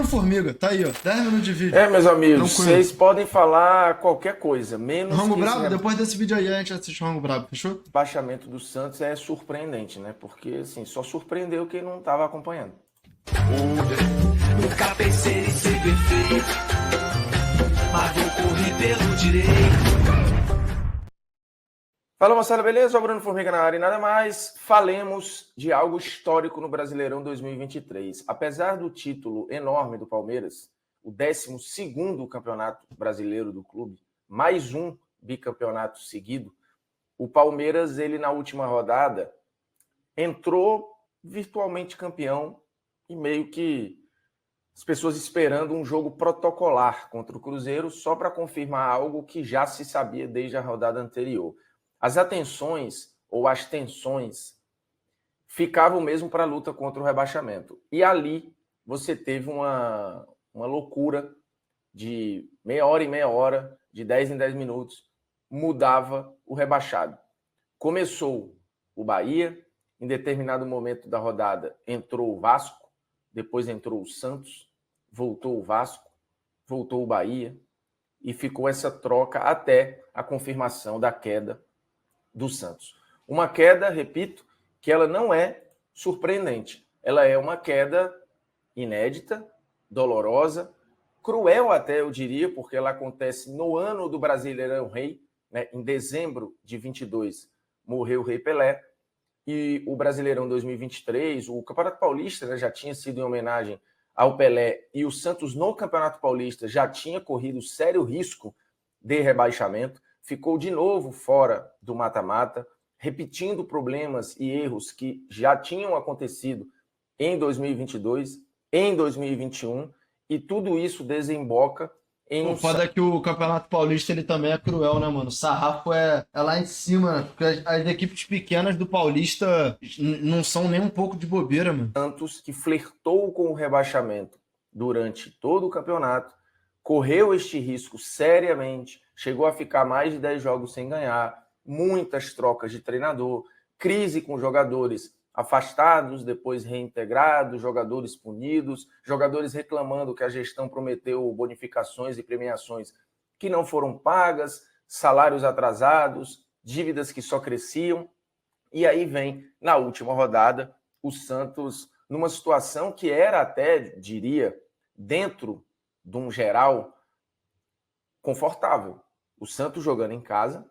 Formiga, tá aí, ó. 10 minutos de vídeo. Meus amigos, Tranquilo. vocês podem falar qualquer coisa, menos Rango que Brabo? esse Depois desse vídeo aí a gente assiste o Rango Brabo, fechou? rebaixamento do Santos é surpreendente, né? Porque, assim, só surpreendeu quem não estava acompanhando. Nunca pensei em ser perfeito, mas vou correr pelo direito. Fala, moçada, beleza? O Bruno Formiga na área e nada mais. Falemos de algo histórico no Brasileirão 2023. Apesar do título enorme do Palmeiras, o 12º campeonato brasileiro do clube, mais um bicampeonato seguido, o Palmeiras, ele na última rodada, entrou virtualmente campeão e meio que as pessoas esperando um jogo protocolar contra o Cruzeiro só para confirmar algo que já se sabia desde a rodada anterior. As atenções ou as tensões ficavam mesmo para a luta contra o rebaixamento. E ali você teve uma loucura de meia hora em meia hora, de 10 em 10 minutos, mudava o rebaixado. Começou o Bahia, em determinado momento da rodada entrou o Vasco, depois entrou o Santos, voltou o Vasco, voltou o Bahia, e ficou essa troca até a confirmação da queda do Santos. Uma queda, repito, que ela não é surpreendente. Ela é uma queda inédita, dolorosa, cruel até, eu diria, porque ela acontece no ano do Brasileirão Rei, né? Em dezembro de 22, morreu o Rei Pelé, e o Brasileirão 2023, o Campeonato Paulista, né, já tinha sido em homenagem ao Pelé, e o Santos no Campeonato Paulista já tinha corrido sério risco de rebaixamento, ficou de novo fora do mata-mata, repetindo problemas e erros que já tinham acontecido em 2022, em 2021, e tudo isso desemboca em O foda é que o Campeonato Paulista ele também é cruel, né, mano? O sarrafo é lá em cima, né? Porque as equipes pequenas do Paulista não são nem um pouco de bobeira, mano. Santos, que flertou com o rebaixamento durante todo o campeonato, correu este risco seriamente, chegou a ficar mais de 10 jogos sem ganhar, muitas trocas de treinador, crise com jogadores afastados, depois reintegrados, jogadores punidos, jogadores reclamando que a gestão prometeu bonificações e premiações que não foram pagas, salários atrasados, dívidas que só cresciam. E aí vem, na última rodada, o Santos numa situação que era até, diria, dentro de um geral confortável. O Santos jogando em casa,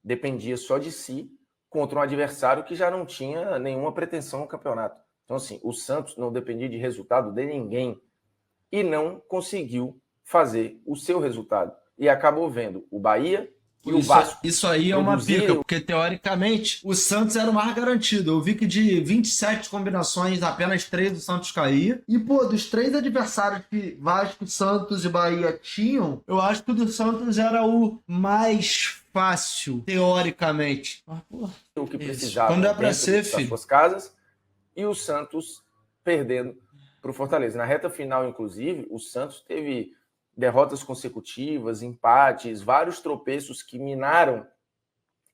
dependia só de si, contra um adversário que já não tinha nenhuma pretensão no campeonato. Então, assim, o Santos não dependia de resultado de ninguém e não conseguiu fazer o seu resultado. E acabou vendo o Bahia e o Vasco. Isso aí é uma pica, porque teoricamente o Santos era o mais garantido. Eu vi que de 27 combinações, apenas 3 o Santos caía. E, pô, dos 3 adversários que Vasco, Santos e Bahia tinham, eu acho que o do Santos era o mais fácil, teoricamente. Mas, pô, o que precisava quando é pra dentro ser, das filho. suas casas, e o Santos perdendo para o Fortaleza. Na reta final, inclusive, o Santos teve derrotas consecutivas, empates, vários tropeços que minaram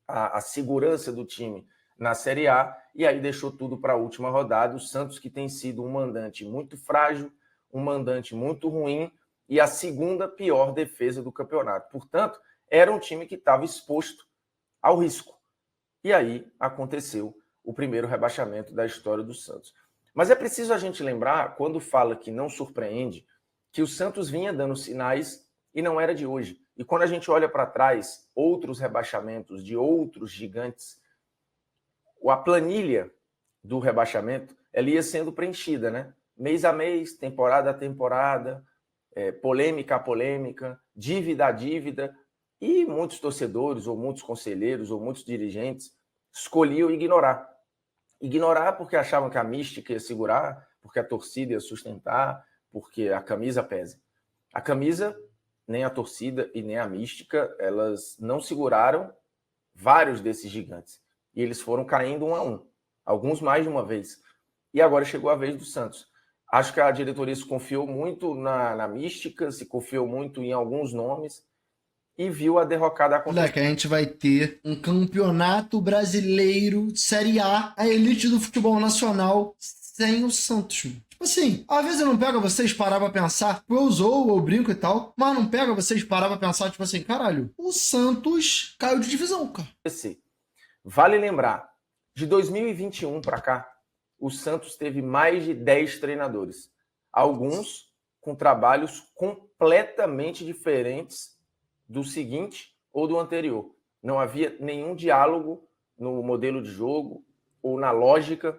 a segurança do time na Série A, e aí deixou tudo para a última rodada. O Santos, que tem sido um mandante muito frágil, um mandante muito ruim, e a segunda pior defesa do campeonato. Portanto, era um time que estava exposto ao risco. E aí aconteceu o primeiro rebaixamento da história do Santos. Mas é preciso a gente lembrar, quando fala que não surpreende, que o Santos vinha dando sinais e não era de hoje. E quando a gente olha para trás, outros rebaixamentos de outros gigantes, a planilha do rebaixamento ela ia sendo preenchida, né? Mês a mês, temporada a temporada, polêmica a polêmica, dívida a dívida, e muitos torcedores, ou muitos conselheiros, ou muitos dirigentes escolhiam ignorar. Ignorar porque achavam que a mística ia segurar, porque a torcida ia sustentar, porque a camisa pesa. A camisa, nem a torcida e nem a mística, elas não seguraram vários desses gigantes. E eles foram caindo um a um. Alguns mais de uma vez. E agora chegou a vez do Santos. Acho que a diretoria se confiou muito na mística, se confiou muito em alguns nomes e viu a derrocada acontecer. Moleque, a gente vai ter um campeonato brasileiro de Série A, a elite do futebol nacional, sem o Santos. Tipo assim, às vezes não pega vocês parar pra pensar, eu zoo, eu brinco e tal, mas não pega vocês parar pra pensar, tipo assim, caralho, o Santos caiu de divisão, cara. Vale lembrar, de 2021 para cá, o Santos teve mais de 10 treinadores. Alguns com trabalhos completamente diferentes do seguinte ou do anterior. Não havia nenhum diálogo no modelo de jogo ou na lógica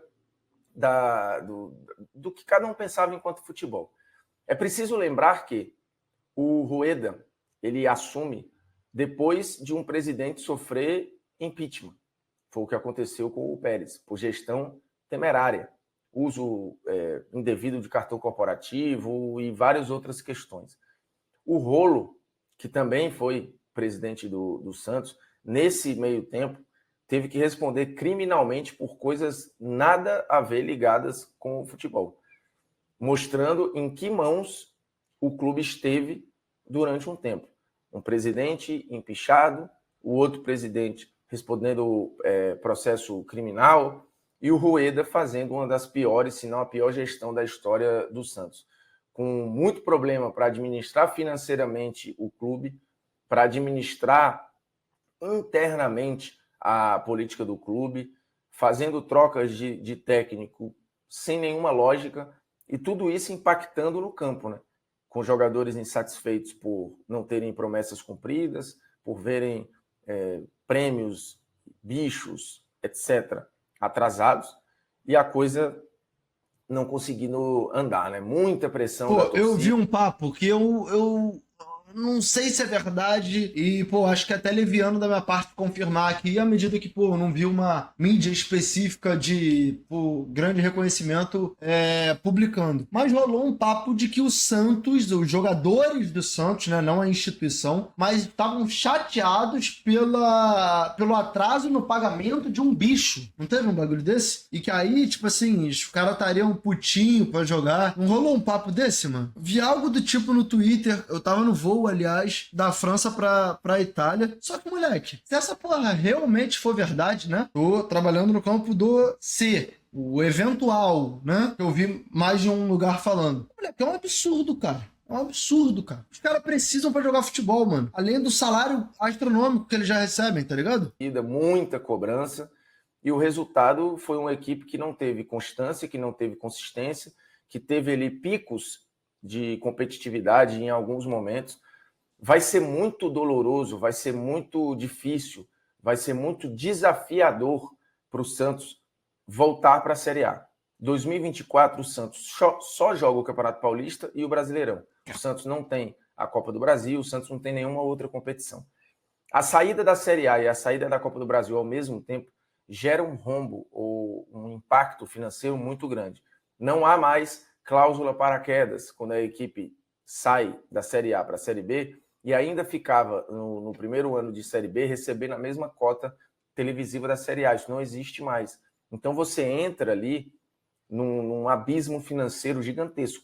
do que cada um pensava enquanto futebol. É preciso lembrar que o Rueda, ele assume depois de um presidente sofrer impeachment. Foi o que aconteceu com o Pérez, por gestão temerária, uso indevido de cartão corporativo e várias outras questões. O Rolo, que também foi presidente do Santos, nesse meio tempo, teve que responder criminalmente por coisas nada a ver ligadas com o futebol, mostrando em que mãos o clube esteve durante um tempo. Um presidente empichado, o outro presidente respondendo processo criminal e o Rueda fazendo uma das piores, se não a pior gestão da história do Santos, com muito problema para administrar financeiramente o clube, para administrar internamente a política do clube, fazendo trocas de técnico sem nenhuma lógica, e tudo isso impactando no campo, né? Com jogadores insatisfeitos por não terem promessas cumpridas, por verem prêmios, bichos, etc., atrasados, e a coisa não conseguindo andar, né? Muita pressão da torcida. Eu vi um papo que eu não sei se é verdade e, acho que é até leviano da minha parte confirmar aqui, à medida que, eu não vi uma mídia específica de grande reconhecimento publicando. Mas rolou um papo de que o Santos, os jogadores do Santos, né, não a instituição, mas estavam chateados pelo atraso no pagamento de um bicho. Não teve um bagulho desse? E que aí, tipo assim, os caras estariam putinho pra jogar. Não rolou um papo desse, mano? Vi algo do tipo no Twitter, eu tava no voo, aliás, da França pra Itália. Só que, moleque, se essa porra realmente for verdade, né? Tô trabalhando no campo do C, o eventual, né? Eu vi mais de um lugar falando. Moleque, é um absurdo, cara. É um absurdo, cara. Os caras precisam pra jogar futebol, mano. Além do salário astronômico que eles já recebem, tá ligado? Muita cobrança. E o resultado foi uma equipe que não teve constância, que não teve consistência, que teve ali picos de competitividade em alguns momentos. Vai ser muito doloroso, vai ser muito difícil, vai ser muito desafiador para o Santos voltar para a Série A. 2024, o Santos só joga o Campeonato Paulista e o Brasileirão. O Santos não tem a Copa do Brasil, o Santos não tem nenhuma outra competição. A saída da Série A e a saída da Copa do Brasil ao mesmo tempo gera um rombo ou um impacto financeiro muito grande. Não há mais cláusula paraquedas quando a equipe sai da Série A para a Série B e ainda ficava no primeiro ano de Série B recebendo a mesma cota televisiva da Série A. Isso não existe mais. Então você entra ali num abismo financeiro gigantesco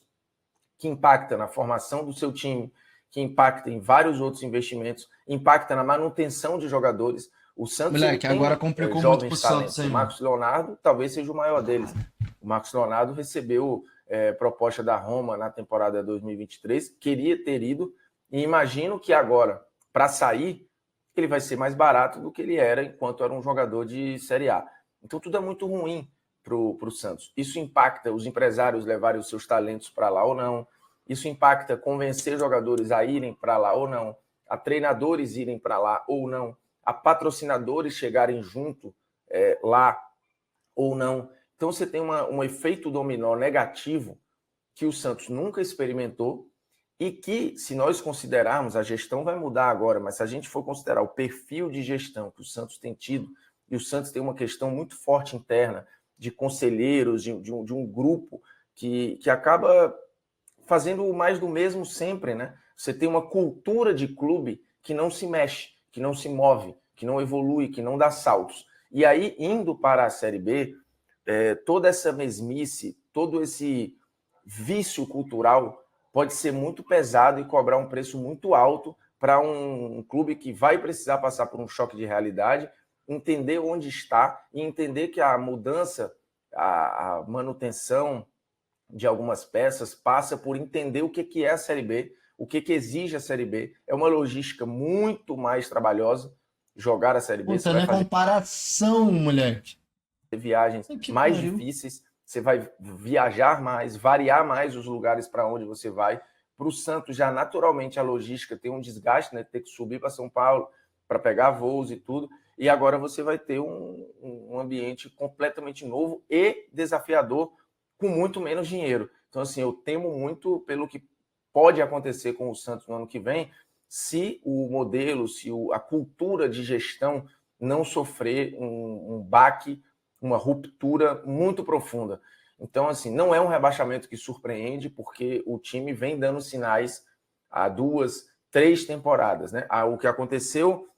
que impacta na formação do seu time, que impacta em vários outros investimentos, impacta na manutenção de jogadores. O Santos, moleque, agora complicou muito pro Santos, hein? O Marcos Leonardo talvez seja o maior deles. O Marcos Leonardo recebeu proposta da Roma na temporada 2023, queria ter ido, e imagino que agora, para sair, ele vai ser mais barato do que ele era enquanto era um jogador de Série A. Então tudo é muito ruim para o Santos. Isso impacta os empresários levarem os seus talentos para lá ou não, isso impacta convencer jogadores a irem para lá ou não, a treinadores irem para lá ou não, a patrocinadores chegarem junto lá ou não. Então você tem um efeito dominó negativo que o Santos nunca experimentou e que, se nós considerarmos, a gestão vai mudar agora, mas se a gente for considerar o perfil de gestão que o Santos tem tido, e o Santos tem uma questão muito forte interna de conselheiros, de um grupo que acaba fazendo mais do mesmo sempre, né? Você tem uma cultura de clube que não se mexe, que não se move, que não evolui, que não dá saltos. E aí, indo para a Série B, toda essa mesmice, todo esse vício cultural pode ser muito pesado e cobrar um preço muito alto para um clube que vai precisar passar por um choque de realidade, entender onde está e entender que a mudança, a manutenção, de algumas peças passa por entender o que é a Série B, o que exige a Série B. É uma logística muito mais trabalhosa jogar a Série B. Puta, não é comparação, moleque. Viagens mais difíceis, você vai viajar mais, variar mais os lugares para onde você vai. Para o Santos, já naturalmente a logística tem um desgaste, né? Ter que subir para São Paulo para pegar voos e tudo. E agora você vai ter um ambiente completamente novo e desafiador, com muito menos dinheiro. Então, assim, eu temo muito pelo que pode acontecer com o Santos no ano que vem, se o modelo, se a cultura de gestão não sofrer um baque, uma ruptura muito profunda. Então, assim, não é um rebaixamento que surpreende, porque o time vem dando sinais há 2, 3 temporadas, né? O que aconteceu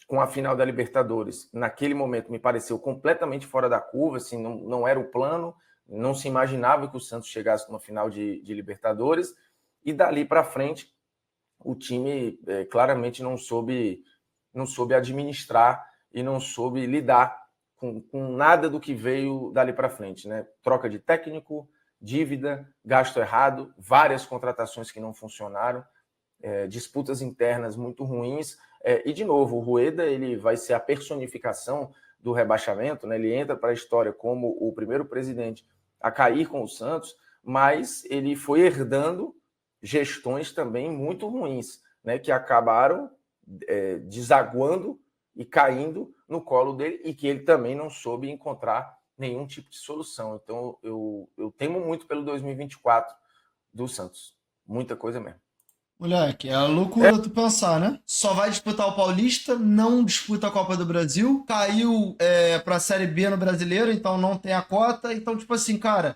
com a final da Libertadores, naquele momento, me pareceu completamente fora da curva, assim, não era o plano, não se imaginava que o Santos chegasse numa final de Libertadores, e dali para frente o time claramente não soube administrar e não soube lidar com nada do que veio dali para frente, né? Troca de técnico, dívida, gasto errado, várias contratações que não funcionaram, disputas internas muito ruins, e de novo, o Rueda ele vai ser a personificação do rebaixamento, né? Ele entra para a história como o primeiro presidente a cair com o Santos, mas ele foi herdando gestões também muito ruins, né, que acabaram desaguando e caindo no colo dele, e que ele também não soube encontrar nenhum tipo de solução. Então eu temo muito pelo 2024 do Santos. Muita coisa mesmo. Moleque, é loucura tu pensar, né? Só vai disputar o Paulista, não disputa a Copa do Brasil, caiu pra Série B no Brasileiro, então não tem a cota. Então, tipo assim, cara,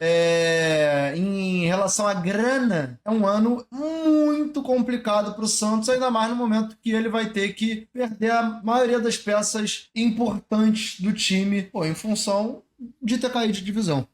em relação à grana, é um ano muito complicado pro Santos, ainda mais no momento que ele vai ter que perder a maioria das peças importantes do time, em função de ter caído de divisão.